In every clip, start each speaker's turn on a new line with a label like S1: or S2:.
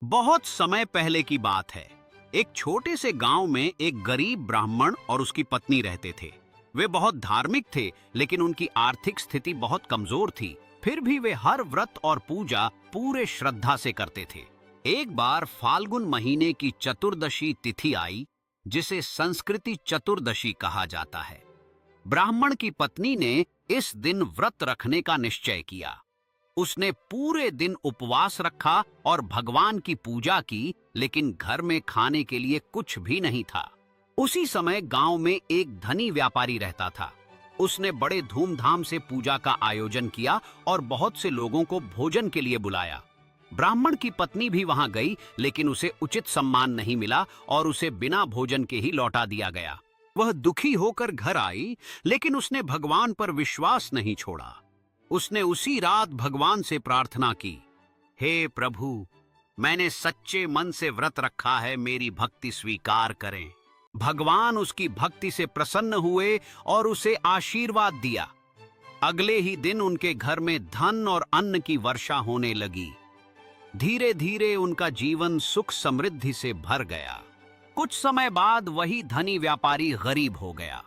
S1: बहुत समय पहले की बात है। एक छोटे से गांव में एक गरीब ब्राह्मण और उसकी पत्नी रहते थे। वे बहुत धार्मिक थे, लेकिन उनकी आर्थिक स्थिति बहुत कमजोर थी। फिर भी वे हर व्रत और पूजा पूरे श्रद्धा से करते थे। एक बार फाल्गुन महीने की चतुर्दशी तिथि आई, जिसे संस्कृति चतुर्दशी कहा जाता है। ब्राह्मण की पत्नी ने इस दिन व्रत रखने का निश्चय किया। उसने पूरे दिन उपवास रखा और भगवान की पूजा की, लेकिन घर में खाने के लिए कुछ भी नहीं था। उसी समय गांव में एक धनी व्यापारी रहता था। उसने बड़े धूमधाम से पूजा का आयोजन किया और बहुत से लोगों को भोजन के लिए बुलाया। ब्राह्मण की पत्नी भी वहां गई, लेकिन उसे उचित सम्मान नहीं मिला और उसे बिना भोजन के ही लौटा दिया गया। वह दुखी होकर घर आई, लेकिन उसने भगवान पर विश्वास नहीं छोड़ा। उसने उसी रात भगवान से प्रार्थना की, हे प्रभु, मैंने सच्चे मन से व्रत रखा है, मेरी भक्ति स्वीकार करें। भगवान उसकी भक्ति से प्रसन्न हुए और उसे आशीर्वाद दिया। अगले ही दिन उनके घर में धन और अन्न की वर्षा होने लगी। धीरे धीरे उनका जीवन सुख समृद्धि से भर गया। कुछ समय बाद वही धनी व्यापारी गरीब हो गया।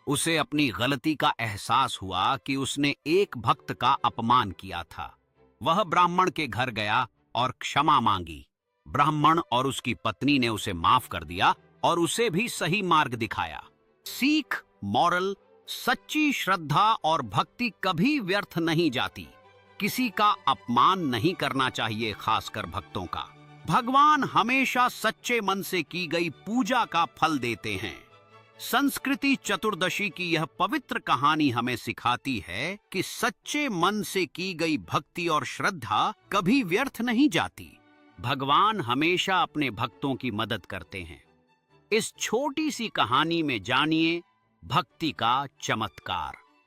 S1: उसे अपनी गलती का एहसास हुआ कि उसने एक भक्त का अपमान किया था। वह ब्राह्मण के घर गया और क्षमा मांगी। ब्राह्मण और उसकी पत्नी ने उसे माफ कर दिया और उसे भी सही मार्ग दिखाया। सीख, मॉरल, सच्ची श्रद्धा और भक्ति कभी व्यर्थ नहीं जाती। किसी का अपमान नहीं करना चाहिए, खासकर भक्तों का। भगवान हमेशा सच्चे मन से की गई पूजा का फल देते हैं। संस्कृति चतुर्दशी की यह पवित्र कहानी हमें सिखाती है कि सच्चे मन से की गई भक्ति और श्रद्धा कभी व्यर्थ नहीं जाती। भगवान हमेशा अपने भक्तों की मदद करते हैं। इस छोटी सी कहानी में जानिए भक्ति का चमत्कार।